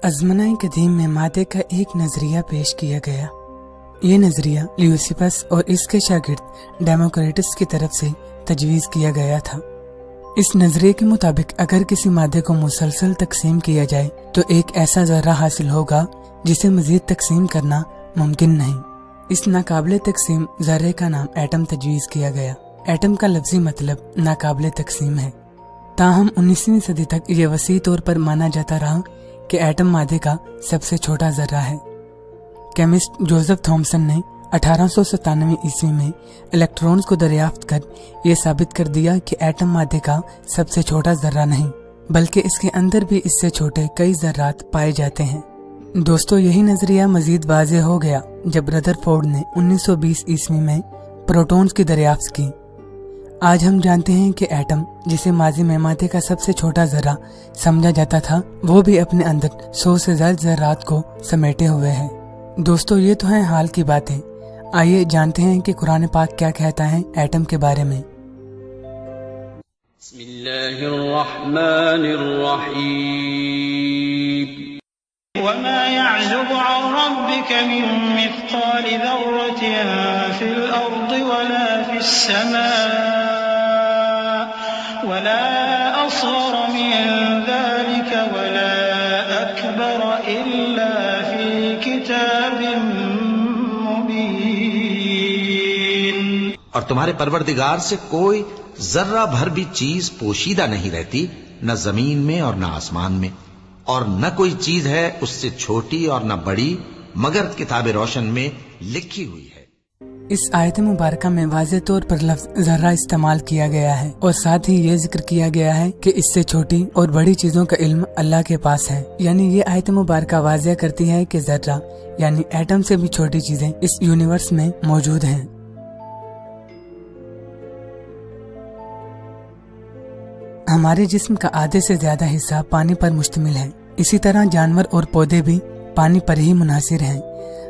अज़मनाए कदीम में मादे का एक नजरिया पेश किया गया। ये नजरिया ल्यूसिपस और इसके शागिर्द डेमोक्रेटस की तरफ से तजवीज किया गया था। इस नजरिए के मुताबिक अगर किसी मादे को मुसलसल तकसीम किया जाए तो एक ऐसा जर्रा हासिल होगा जिसे मजीद तकसीम करना मुमकिन नहीं। इस नाकाबिले तकसीम जर्रे का नाम एटम तजवीज किया गया। एटम का लफ्जी मतलब नाकाबिले तकसीम है। ताहम 19वीं सदी तक ये वसी तौर पर माना जाता रहा कि एटम मादे का सबसे छोटा जर्रा है। केमिस्ट जोसेफ थॉमसन ने 1897 ईस्वी में इलेक्ट्रॉन्स को दरियाफ्त कर ये साबित कर दिया कि एटम मादे का सबसे छोटा जर्रा नहीं बल्कि इसके अंदर भी इससे छोटे कई जर्रात पाए जाते हैं। दोस्तों, यही नजरिया मजीद वाज़ेह हो गया जब रदरफोर्ड ने 1920 ईस्वी में प्रोटॉन्स की दरियाफ्त की। आज हम जानते हैं कि एटम, जिसे माजी में मादे का सबसे छोटा जर्रा समझा जाता था, वो भी अपने अंदर 100 से ज्यादा जर्रात को समेटे हुए है। दोस्तों, ये तो है हाल की बातें। आइए जानते हैं कि कुरान पाक क्या कहता है एटम के बारे में। वमा यअज़ुबु अन रब्बिका मिन मिस्क़ालि ज़र्रतिन फ़िल अर्दि वला फ़िस समाइ वला असग़र मिन ज़ालिका वला अकबर इल्ला फ़ी किताबिन मुबीन। और तुम्हारे परवरदिगार से कोई जर्रा भर भी चीज पोशीदा नहीं रहती, न जमीन में और न आसमान में, और न कोई चीज है उससे छोटी और न बड़ी मगर किताब रोशन में लिखी हुई है। इस आयत मुबारका में वाज़ेह तौर पर लफ्ज जर्रा इस्तेमाल किया गया है और साथ ही ये जिक्र किया गया है कि इससे छोटी और बड़ी चीजों का इल्म अल्लाह के पास है। यानी ये आयत मुबारका वाज़ेह करती है कि जर्रा यानी एटम से भी छोटी चीजें इस यूनिवर्स में मौजूद हैं। हमारे जिस्म का आधे से ज्यादा हिस्सा पानी पर मुश्तमिल है। इसी तरह जानवर और पौधे भी पानी पर ही मुनहसिर हैं।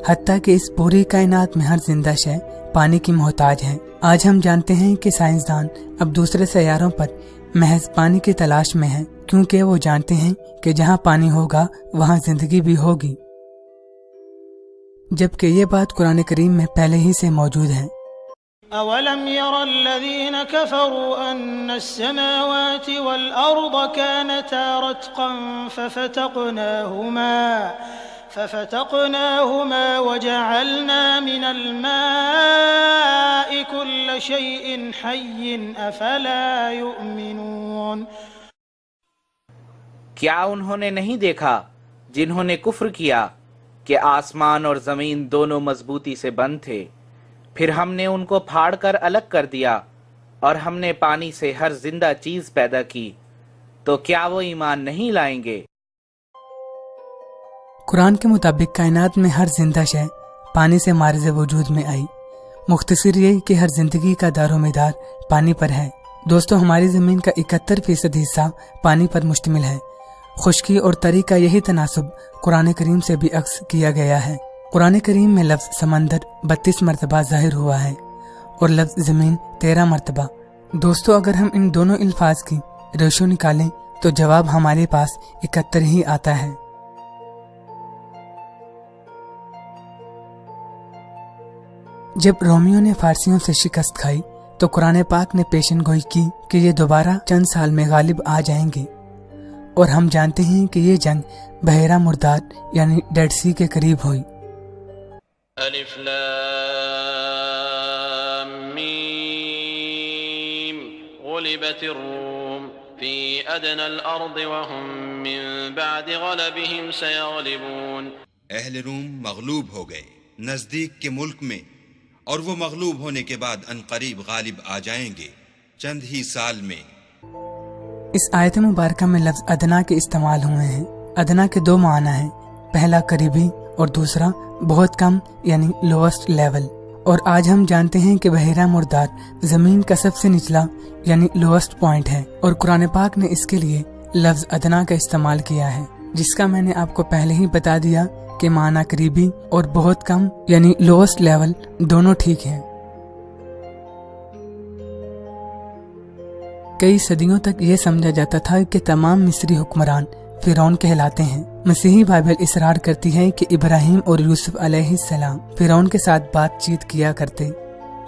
हत्ता कि इस पूरी कायनात में हर जिंदा शय पानी की मोहताज है। आज हम जानते हैं कि साइंसदान अब दूसरे सैयारों पर महज पानी की तलाश में हैं, क्योंकि वो जानते हैं कि जहाँ पानी होगा वहाँ जिंदगी भी होगी, जबकि ये बात कुरान करीम में पहले ही से मौजूद है। अवलम यरल्लज़ीन कफ़रू अन्नस्समावाति वल अर्द कानता रत्क़न फफ़तक़नाहुमा वजअलना मिनल माइ कुल्ल शैइन हय्यिन अफ़ला युमिनून। क्या उन्होंने नहीं देखा जिन्होंने कुफ्र किया कि आसमान और जमीन दोनों मजबूती से बंद थे, फिर हमने उनको फाड़कर अलग कर दिया और हमने पानी से हर जिंदा चीज पैदा की, तो क्या वो ईमान नहीं लाएंगे? कुरान के मुताबिक कायनात में हर जिंदा शय पानी से मारिज़ वजूद में आई। मुख्तसर ये कि हर जिंदगी का दारोमदार पानी पर है। दोस्तों, हमारी जमीन का 71% हिस्सा पानी पर मुश्तमिल है। खुश्की और तरी का यही तनासुब कुरान करीम से भी अक्स किया गया है। कुरान करीम में लफ्ज समंदर 32 मरतबा जाहिर हुआ है और लफ्ज जमीन 13 मरतबा। दोस्तों, अगर हम इन दोनों अल्फाज की रेशो निकालें तो जवाब हमारे पास 71 ही आता है। जब रोमियो ने फारसियों से शिकस्त खाई तो कुरान पाक ने पेशन गोई की कि ये दोबारा चंद साल में गालिब आ जाएंगे, और हम जानते हैं कि ये जंग बहरा मुर्दाद यानी डेड सी के करीब हुई। अलिफ लाम मीम गुलिबतिर रूम फी अदनल अर्द व हुम मिन बाद गलबिहिम सयगलिबून। अहले रूम मगलूब हो गए नजदीक के मुल्क में, और वो मगलूब होने के बाद अनकरीब गालिब आ जाएंगे चंद ही साल में। इस आयत मुबारका में लफ्ज अदना के इस्तेमाल हुए हैं। अदना के दो माना हैं, पहला करीबी और दूसरा बहुत कम यानी लोएस्ट लेवल। और आज हम जानते हैं कि बहरा मुर्दार जमीन का सबसे निचला यानी लोएस्ट पॉइंट है, और कुरान पाक ने इसके लिए लफ्ज अदना का इस्तेमाल किया है, जिसका मैंने आपको पहले ही बता दिया कि माना करीबी और बहुत कम यानी लोएस्ट लेवल दोनों ठीक हैं। कई सदियों तक ये समझा जाता था कि तमाम मिस्री हुक्मरान فرعون کہلاتے ہیں۔ مسیحی بائبل اصرار کرتی ہے کہ ابراہیم اور یوسف علیہ السلام فرعون کے ساتھ بات چیت کیا کرتے،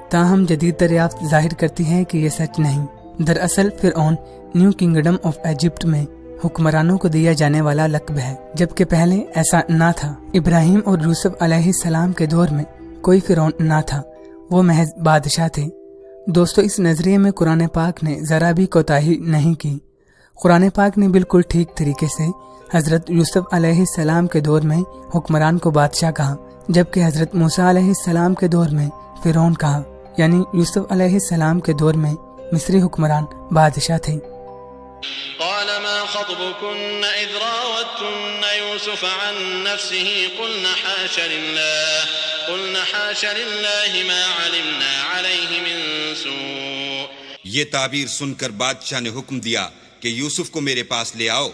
تاہم جدید دریافت ظاہر کرتی ہے کہ یہ سچ نہیں۔ دراصل فرعون نیو کنگڈم آف ایجپٹ میں حکمرانوں کو دیا جانے والا لقب ہے، جبکہ پہلے ایسا نہ تھا۔ ابراہیم اور یوسف علیہ السلام کے دور میں کوئی فرعون نہ تھا، وہ محض بادشاہ تھے۔ دوستو، اس نظریے میں قرآن پاک نے ذرا بھی کوتاہی نہیں کی۔ قرآن پاک نے بالکل ٹھیک طریقے سے حضرت یوسف علیہ السلام کے دور میں حکمران کو بادشاہ کہا، جبکہ حضرت موسیٰ علیہ السلام کے دور میں فرعون کہا، یعنی یوسف علیہ السلام کے دور میں مصری حکمران بادشاہ تھے۔ قال ما خطبكن إذ راوتن يوسف عن نفسه قلنا حاش لله ما علمنا عليه من سوء۔ یہ تعبیر سن کر بادشاہ نے حکم دیا کہ یوسف کو میرے پاس لے آؤ۔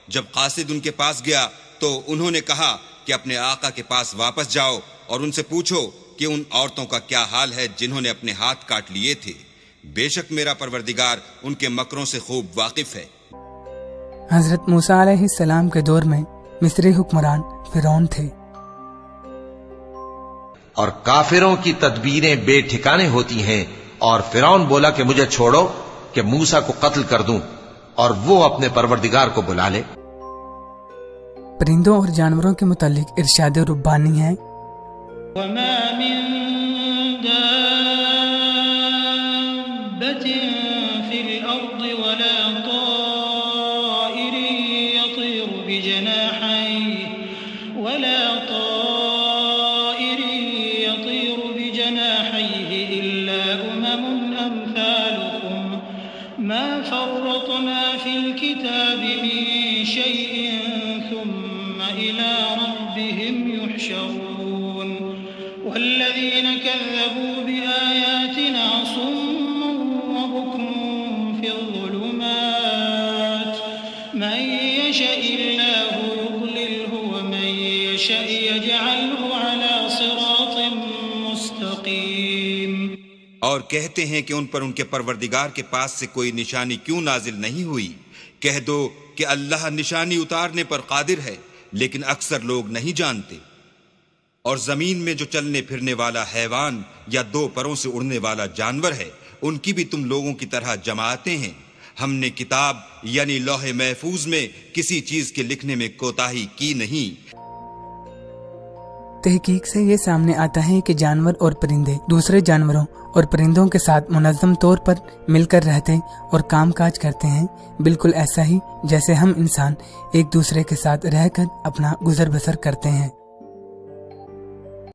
جب قاصد ان کے پاس گیا تو انہوں نے کہا کہ اپنے آقا کے پاس واپس جاؤ اور ان سے پوچھو کہ ان عورتوں کا کیا حال ہے جنہوں نے اپنے ہاتھ کاٹ لیے تھے۔ بے شک میرا پروردگار ان کے مکروں سے خوب واقف ہے۔ حضرت موسیٰ علیہ السلام کے دور میں مصری حکمران فرعون تھے۔ اور کافروں کی تدبیریں بے ٹھکانے ہوتی ہیں، اور فرعون بولا کہ مجھے چھوڑو کہ موسیٰ کو قتل کر دوں اور وہ اپنے پروردگار کو بلا لے۔ پرندوں اور جانوروں کے متعلق ارشاد ربانی ہے، وما من دابة في الأرض ولا طائر يطير بجناحيه إلا أمثالكم ما فرطنا في الكتاب من شيء ثم إلى ربهم يحشرون والذين كذبوا بآياتنا صم وبكم في الظلمات من يشاء الله يضلله ومن يشاء يجعله على صراط مستقيم۔ اور کہتے ہیں کہ ان پر ان کے پروردگار کے پاس سے کوئی نشانی کیوں نازل نہیں ہوئی؟ کہہ دو کہ اللہ نشانی اتارنے پر قادر ہے، لیکن اکثر لوگ نہیں جانتے۔ اور زمین میں جو چلنے پھرنے والا حیوان یا دو پروں سے اڑنے والا جانور ہے، ان کی بھی تم لوگوں کی طرح جماعتیں ہیں۔ ہم نے کتاب یعنی لوح محفوظ میں کسی چیز کے لکھنے میں کوتاہی کی نہیں۔ تحقیق سے یہ سامنے آتا ہے کہ جانور اور پرندے دوسرے جانوروں اور پرندوں کے ساتھ منظم طور پر مل کر رہتے اور کام کاج کرتے ہیں، بالکل ایسا ہی جیسے ہم انسان ایک دوسرے کے ساتھ رہ کر اپنا گزر بسر کرتے ہیں۔